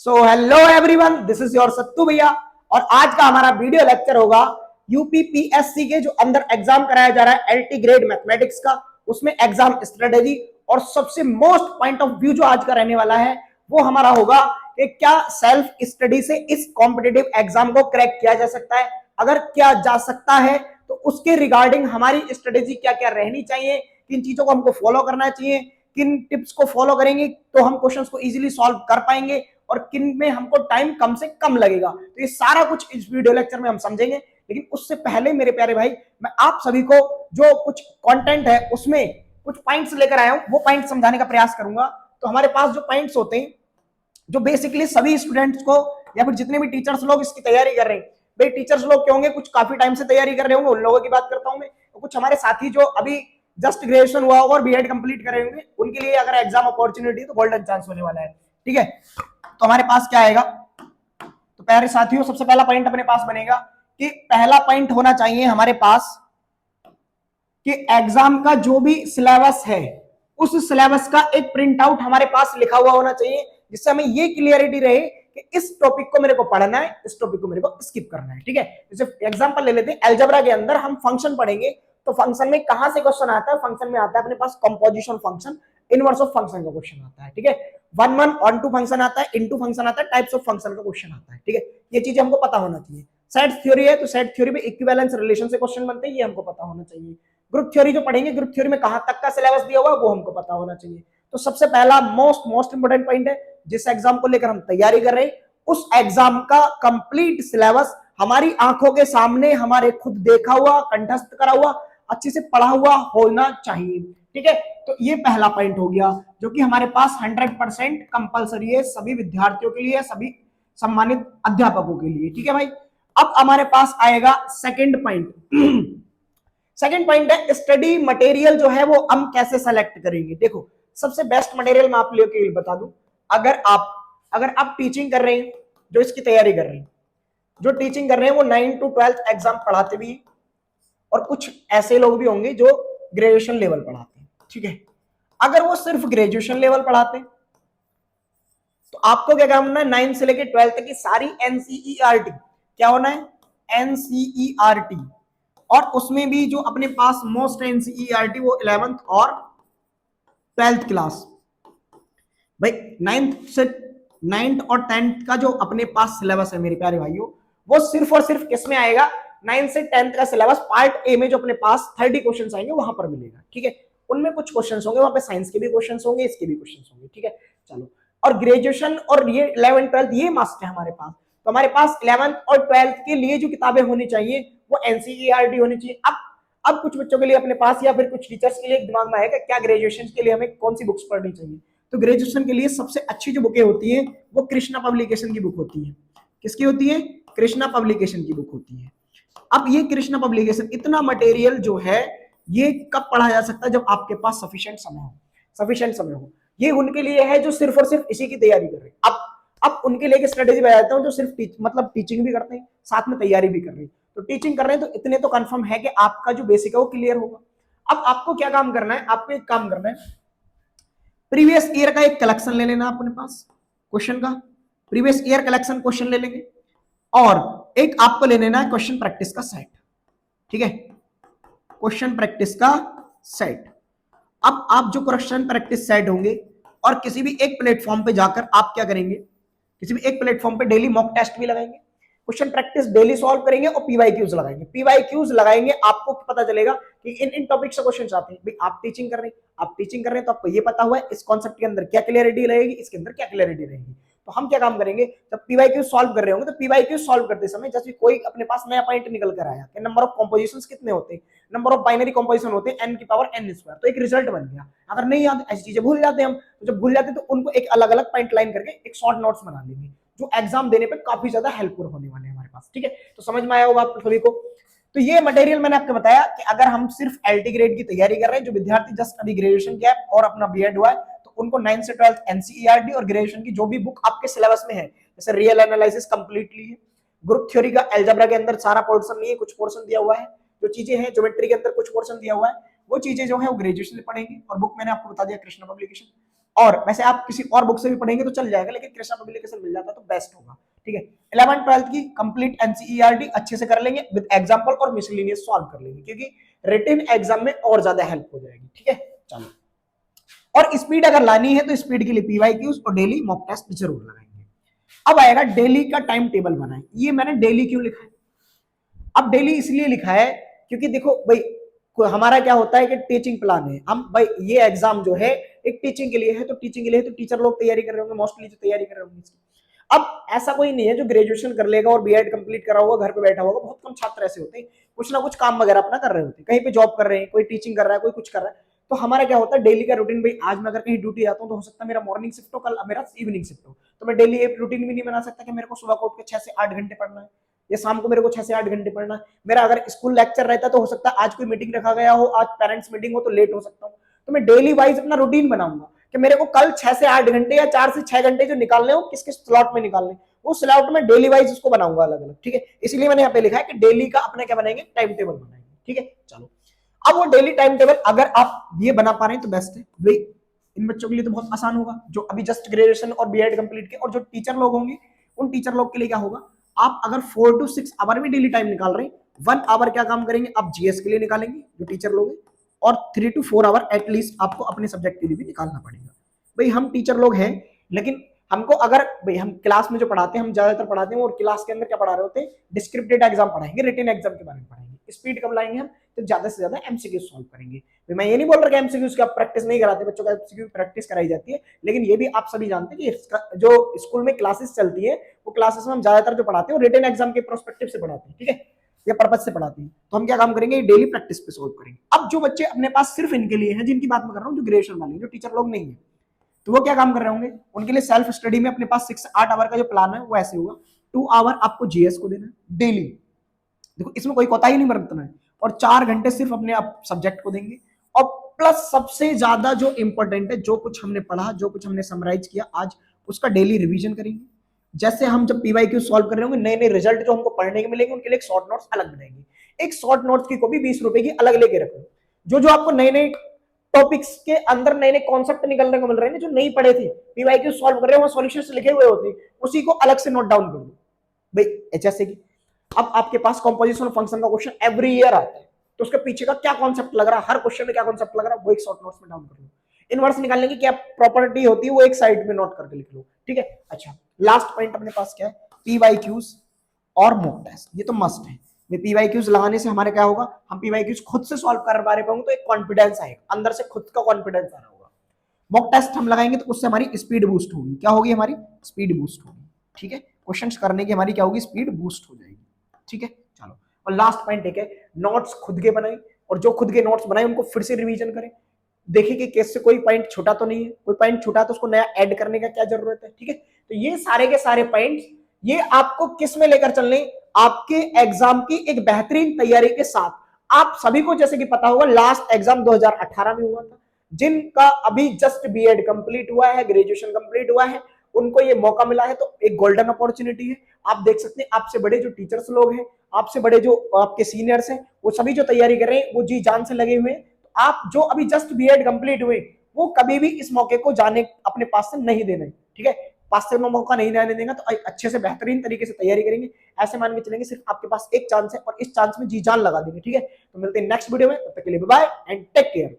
So hello everyone, this is your Sattu Bhaiya. और आज का हमारा वीडियो लेक्चर होगा यूपीपीएससी के जो अंदर एग्जाम कराया जा रहा है एलटी ग्रेड मैथमेटिक्स का, उसमें एग्जाम स्ट्रेटेजी। और सबसे मोस्ट पॉइंट ऑफ व्यू जो आज का रहने वाला है वो हमारा होगा कि क्या सेल्फ स्टडी से इस कॉम्पिटिटिव एग्जाम को क्रैक किया जा सकता है। अगर किया जा सकता है तो उसके रिगार्डिंग हमारी स्ट्रेटेजी क्या क्या रहनी चाहिए, किन चीजों को हमको फॉलो करना चाहिए, किन टिप्स को फॉलो करेंगे तो हम क्वेश्चंस को इजीली सॉल्व कर पाएंगे और किन में हमको टाइम कम से कम लगेगा। तो ये सारा कुछ इस वीडियो लेक्चर में हम समझेंगे। लेकिन उससे पहले मेरे प्यारे भाई, मैं आप सभी को जो कुछ कंटेंट है उसमें कुछ पॉइंट्स लेकर आया हूं, वो पॉइंट समझाने का प्रयास करूंगा। तो हमारे पास जो पॉइंट्स होते हैं जो बेसिकली सभी स्टूडेंट्स को या फिर जितने भी टीचर्स लोग इसकी तैयारी कर रहे हैं, भाई टीचर्स लोग क्या होंगे, कुछ काफी टाइम से तैयारी कर रहे होंगे, उन लोगों की बात करता हूं मैं। तो कुछ हमारे साथी जो अभी जस्ट ग्रेजुएशन हुआ होगा और बीएड कंप्लीट करे होंगे, उनके लिए अगर एग्जाम अपॉर्चुनिटी तो गोल्डन चांस होने वाला है। ठीक है, तो हमारे पास क्या आएगा, तो प्यारे साथियों सबसे पहला पॉइंट अपने पास बनेगा कि पहला पॉइंट होना चाहिए हमारे पास कि एग्जाम का जो भी सिलेबस है उस सिलेबस का एक प्रिंट आउट हमारे पास लिखा हुआ होना चाहिए, जिससे हमें ये क्लियरिटी रहे कि इस टॉपिक को मेरे को पढ़ना है, इस टॉपिक को मेरे को स्किप करना है। ठीक है, जैसे एग्जांपल ले लेते हैं, अलजेब्रा के अंदर हम फंक्शन पढ़ेंगे तो फंक्शन में कहां से क्वेश्चन आता है, फंक्शन में आता है अपने पास composition function, inverse of function का क्वेश्चन आता है। ठीक है, 1 1 2 फंक्शन आता है, इनटू फंक्शन आता है, टाइप्स ऑफ फंक्शन का क्वेश्चन आता है। ठीक है, ये चीजें हमको पता होना चाहिए। सेट थ्योरी है तो सेट थ्योरी में इक्विवेलेंस रिलेशन से क्वेश्चन बनते हैं, ये हमको पता होना चाहिए। ग्रुप थ्योरी जो पढ़ेंगे, ग्रुप थ्योरी में कहां तक का सिलेबस दिया हुआ है वो हमको पता होना चाहिए। तो सबसे पहला मोस्ट इंपोर्टेंट पॉइंट है, जिस एग्जाम को लेकर हम तैयारी कर रहे हैं उस एग्जाम का कंप्लीट सिलेबस हमारी आंखों के सामने, हमारे खुद देखा हुआ, कंठस्थ करा हुआ, अच्छे से पढ़ा हुआ होना चाहिए। ठीक है, तो ये पहला पॉइंट हो गया जो कि हमारे पास 100% कंपलसरी है सभी विद्यार्थियों के लिए, सभी सम्मानित अध्यापकों के लिए। ठीक है भाई, अब हमारे पास आएगा सेकंड पॉइंट। सेकंड पॉइंट है स्टडी मटेरियल जो है वो हम कैसे सेलेक्ट करेंगे। देखो, सबसे बेस्ट मटेरियल मैं आप लोगों के लिए बता दूं, अगर आप टीचिंग कर रहे हैं, जो इसकी तैयारी कर रहे हैं, जो टीचिंग कर रहे हैं वो 9 to 12 एग्जाम पढ़ाते भी, और कुछ ऐसे लोग भी होंगे जो ग्रेजुएशन लेवल पढ़ाते हैं। ठीक है, अगर वो सिर्फ ग्रेजुएशन लेवल पढ़ाते हैं तो आपको क्या करना है, 9 से लेकर 12 तक की सारी एनसीईआरटी, क्या होना है, एनसीईआरटी, और उसमें भी जो अपने पास मोस्ट एनसीईआरटी वो 11th और 12th क्लास। भाई 9th और 10th का जो अपने पास सिलेबस है मेरे प्यारे भाइयों, वो सिर्फ और सिर्फ किसमें आएगा, 9 से 10th का सिलेबस पार्ट ए में जो अपने पास 30 क्वेश्चन आएंगे वहां पर मिलेगा। ठीक है, उनमें कुछ क्वेश्चन होंगे, वहां पे साइंस के भी क्वेश्चन होंगे, इसके भी क्वेश्चन होंगे। ठीक है, चलो, और ग्रेजुएशन और ये 11th 12th ये मस्ट है हमारे पास। तो हमारे पास 11th और 12th के लिए जो किताबें होनी चाहिए वो एनसीईआरटी होनी चाहिए। अब कुछ बच्चों के लिए अपने पास या फिर कुछ टीचर्स के लिए दिमाग में आएगा क्या ग्रेजुएशन के लिए हमें कौन सी बुक्स पढ़नी चाहिए। तो ग्रेजुएशन के लिए सबसे अच्छी जो बुकें होती है वो कृष्णा पब्लिकेशन की बुक होती है। किसकी होती है, कृष्णा पब्लिकेशन की बुक होती है। अब ये कृष्णा पब्लिकेशन, इतना मटेरियल जो है ये कब पढ़ा जा सकता है, जब आपके पास सफिशिएंट समय हो। ये उनके लिए है जो सिर्फ और सिर्फ इसी की तैयारी कर रहे हैं। अब उनके लिए स्ट्रेटेजी बताता हूं जो सिर्फ टीचिंग भी करते हैं, साथ में तैयारी भी कर रहे हैं। तो टीचिंग कर रहे हैं तो इतने तो कंफर्म है कि आपका जो बेसिक है वो क्लियर होगा। अब आपको क्या काम करना है, आपको एक काम करना है, प्रीवियस ईयर का एक कलेक्शन ले लेना अपने पास क्वेश्चन का, प्रीवियस ईयर कलेक्शन क्वेश्चन ले लेंगे, और एक आपको ले लेना है क्वेश्चन प्रैक्टिस का सेट। ठीक है, क्वेश्चन प्रैक्टिस का सेट। अब आप जो क्वेश्चन प्रैक्टिस सेट होंगे और किसी भी एक प्लेटफॉर्म पे जाकर आप क्या करेंगे, किसी भी एक प्लेटफॉर्म पे डेली मॉक टेस्ट भी लगाएंगे, क्वेश्चन प्रैक्टिस डेली सॉल्व करेंगे और पीवाईक्यूज लगाएंगे। पीवाईक्यूज लगाएंगे, आपको पता चलेगा कि इन टॉपिक से क्वेश्चन आते हैं। भाई आप टीचिंग कर रहे हैं तो आपको ये पता हुआ है इस कॉन्सेप्ट के अंदर क्या क्लैरिटी रहेगी, इसके अंदर क्या क्लैरिटी रहेगी। तो हम क्या काम करेंगे, जब पीवाईक्यूज सॉल्व कर रहे होंगे तो पीवाईक्यूज सॉल्व करते समय जैसे कोई अपने पास नया पॉइंट निकल कर आया कि नंबर ऑफ कंपोजिशंस कितने होते हैं, नंबर ऑफ बाइनरी कंपोजिशन होते हैं n की पावर n स्क्वायर, तो एक रिजल्ट बन गया। अगर नहीं याद, ऐसी चीजें भूल जाते हैं हम, तो जब भूल जाते हैं तो उनको एक अलग अलग पॉइंट लाइन करके एक शॉर्ट नोट्स बना लेंगे जो एग्जाम देने पे काफी ज्यादा हेल्पफुल होने वाले हैं हमारे पास। ठीक है, तो समझ में आया होगा आप सभी को। तो ये मटेरियल मैंने आपको बताया कि अगर हम सिर्फ एलटी ग्रेड की तैयारी कर रहे हैं, जो विद्यार्थी जस्ट अभी ग्रेजुएशन किया है और अपना बीएड हुआ है, तो उनको 9 से 12 एनसीईआरटी और ग्रेजुएशन की जो भी बुक आपके सिलेबस में है, जैसे रियल एनालिसिस कंप्लीटली है, ग्रुप थ्योरी का अलजेब्रा के अंदर सारा पोर्शन नहीं है, कुछ पोर्शन दिया हुआ है, जो चीजें हैं ज्योमेट्री के अंदर कुछ पोर्शन दिया हुआ है, वो चीजें जो है वो ग्रेजुएशन में पढ़ेंगे। और बुक मैंने आपको बता दिया कृष्णा पब्लिकेशन। और वैसे आप किसी और बुक से भी पढ़ेंगे तो चल जाएगा, लेकिन कृष्णा पब्लिकेशन मिल जाता तो बेस्ट होगा। ठीक है, 11th 12th की कंप्लीट एनसीईआरटी अच्छे से कर लेंगे विद एग्जांपल और मिसलेनियस सॉल्व कर लेंगे, क्योंकि रिटन एग्जाम में और ज्यादा हेल्प हो जाएगी। ठीक है, चलो। और स्पीड अगर लानी है तो स्पीड के लिए पीवाईक्यूज और डेली मॉक टेस्ट जरूर लगाएंगे। अब आएगा डेली का टाइम टेबल बनाए। ये मैंने डेली क्यों लिखा है? अब डेली इसलिए लिखा है क्योंकि देखो भाई, हमारा क्या होता है कि टीचिंग प्लान है, हम भाई ये एग्जाम जो है एक टीचिंग के लिए है, तो टीचिंग के लिए तो टीचर लोग तैयारी कर रहे होंगे, मोस्टली जो तैयारी कर रहे होंगे। अब ऐसा कोई नहीं है जो ग्रेजुएशन कर लेगा और बीएड कंप्लीट करा होगा घर पे बैठा होगा, बहुत कम छात्र ऐसे होते हैं, कुछ ना कुछ काम वगैरह अपना कर रहे होते हैं, कहीं पे जॉब कर रहे हैं, कोई टीचिंग कर रहा है, कोई कुछ कर रहा है। तो हमारा क्या होता है डेली का रूटीन, भाई आज मैं अगर कहीं ड्यूटी जाता हूँ तो हो सकता है मेरा मॉर्निंग शिफ्ट हो, कल मेरा इवनिंग शिफ्ट हो, तो मैं डेली एक रूटीन भी नहीं बना सकता कि मेरे को सुबह को उठ के 6 से 8 घंटे पढ़ना है, या शाम को मेरे को 6 से 8 घंटे पढ़ना है। मेरा अगर स्कूल लेक्चर रहता तो हो सकता है आज कोई मीटिंग रखा गया हो, आज पेरेंट्स मीटिंग हो तो लेट हो सकता हूँ। तो मैं डेली वाइज अपना रूटीन बनाऊंगा कि मेरे को कल 6 से 8 घंटे या 4 से 6 घंटे जो निकालने हो किस किस स्लॉट में निकालने, वो स्लॉट में डेली वाइज उसको बनाऊंगा अलग अलग। ठीक है, इसलिए मैंने यहाँ पे लिखा है कि डेली का अपने क्या बनाएंगे, टाइम टेबल बनाएंगे। ठीक है, चलो। अब वो डेली टाइम टेबल अगर आप ये बना पा रहे हैं तो बेस्ट है भाई, इन बच्चों के लिए तो बहुत आसान होगा जो अभी जस्ट ग्रेजुएशन और बीएड कंप्लीट के, और जो टीचर लोग होंगे उन टीचर लोग के लिए क्या होगा, आप अगर 4 to 6 आवर में डेली टाइम निकाल रहे हैं, 1 आवर क्या काम करेंगे आप जीएस के लिए निकालेंगे जो टीचर लोग हैं, और 3 to 4 आवर एटलीस्ट आपको अपने सब्जेक्ट के लिए भी निकालना पड़ेगा। भाई हम टीचर लोग हैं, लेकिन हमको अगर भाई हम क्लास में जो पढ़ाते हैं हम ज्यादातर पढ़ाते हैं, और क्लास के अंदर क्या पढ़ा रहे होते हैं, डिस्क्रिप्टिव एग्जाम पढ़ाएंगे, रिटन एग्जाम के बारे में पढ़ाएंगे। स्पीड कब लाएंगे हम, तो ज्यादा से ज्यादा एमसीक्यू सॉल्व करेंगे। मैं ये नहीं बोल रहा कि एमसीक्यू की आप प्रैक्टिस नहीं कराते, बच्चों का एमसीक्यू प्रैक्टिस कराई जाती है, लेकिन ये भी आप सभी जानते हैं कि जो स्कूल में क्लासेस चलती है वो क्लासेस में हम ज्यादातर जो पढ़ाते हैं रिटन एग्जाम के प्रोस्पेक्टिव से पढ़ाते हैं। ठीक है, या पर्पज से पढ़ाते हैं, तो हम क्या काम करेंगे, डेली प्रैक्टिस पे सॉल्व करेंगे। अब जो बच्चे अपने पास सिर्फ इनके लिए हैं, जिनकी बात मैं कर रहा हूँ, जो ग्रेजुएशन वाले जो टीचर लोग नहीं है, तो वो क्या काम कर रहे होंगे, उनके लिए सेल्फ स्टडी में अपने पास 6 से 8 आवर का जो प्लान है वो ऐसे होगा। 2 आवर आपको जीएस को देना है डेली, देखो इसमें कोई कोताही नहीं बरतना है, और 4 घंटे सिर्फ अपने आप सब्जेक्ट को देंगे। और प्लस सबसे ज्यादा जो इंपॉर्टेंट है, जो कुछ हमने पढ़ा, जो कुछ हमने समराइज किया आज, उसका डेली रिवीजन करेंगे। जैसे हम जब पीवाईक्यू सॉल्व कर रहे होंगे, नए नए रिजल्ट जो हमको पढ़ने के मिलेंगे, उनके लिए एक शॉर्ट नोट्स अलग बनाएंगे। एक शॉर्ट नोट्स की कॉपी 20 रुपए की अलग लेके रखो। जो जो आपको नए नए टॉपिक्स के अंदर नए नए कॉन्सेप्ट निकलने को मिल रहे हैं, जो नहीं पढ़े थे, पीवाईक्यू सॉल्व कर रहे हो, सॉल्यूशंस लिखे हुए होते हैं, उसी को अलग से नोट डाउन कर दो भाई। जैसे कि अब आपके पास कंपोजिशन फंक्शन का क्वेश्चन एवरी ईयर आता है, तो उसके पीछे का क्या कॉन्सेप्ट लग रहा है, हर क्वेश्चन में क्या कॉन्सेप्ट लग रहा है, वो एक शॉर्ट नोट्स में डाउन कर लो। इनवर्स निकालने की क्या प्रॉपर्टी होती है वो एक साइड में नोट करके लिख लो। ठीक है, अच्छा लास्ट पॉइंट अपने पास क्या है, पीवाईक्यूज और मॉक टेस्ट, ये तो मस्ट है। पीवाईक्यूज लगाने से हमारे क्या होगा, हम पीवाईक्यूज खुद से सॉल्व कर पा रहे होंगे तो एक कॉन्फिडेंस आएगा, अंदर से खुद का कॉन्फिडेंस आ रहा होगा। मॉक टेस्ट हम लगाएंगे तो उससे हमारी स्पीड बूस्ट होगी, क्या होगी, हमारी स्पीड बूस्ट होगी। ठीक है, क्वेश्चंस करने की हमारी क्या होगी, स्पीड बूस्ट हो जाएगी। ठीक है, चलो। और लास्ट पॉइंट एक है, नोट्स खुद के बनाए, और जो खुद के नोट्स बनाए उनको फिर से रिवीजन करें, देखिए कि कैसे कोई पॉइंट छोटा तो नहीं है, कोई पॉइंट छोटा तो उसको नया ऐड करने का क्या जरूरत है। ठीक है, तो ये सारे के सारे पॉइंट्स ये आपको किस में लेकर चलने, आपके एग्जाम की एक बेहतरीन तैयारी के साथ। आप सभी को जैसे कि पता होगा लास्ट एग्जाम 2018 में हुआ था, जिनका अभी जस्ट बीएड कंप्लीट हुआ है, ग्रेजुएशन कंप्लीट हुआ है, उनको ये मौका मिला है, तो एक गोल्डन अपॉर्चुनिटी है। आप देख सकते हैं आपसे बड़े जो टीचर्स लोग हैं, आपसे बड़े जो आपके सीनियर्स हैं, वो सभी जो तैयारी कर रहे हैं वो जी जान से लगे हुए हैं। तो आप जो अभी जस्ट बीएड कंप्लीट हुए, वो कभी भी इस मौके को जाने अपने पास से नहीं देना है। ठीक है, पास से मौका नहीं जाने देगा, तो अच्छे से बेहतरीन तरीके से तैयारी करेंगे, ऐसे मान के चलेंगे सिर्फ आपके पास एक चांस है और इस चांस में जी जान लगा देंगे। ठीक है, तो मिलते हैं नेक्स्ट वीडियो में, तब तक के लिए bye bye and take care.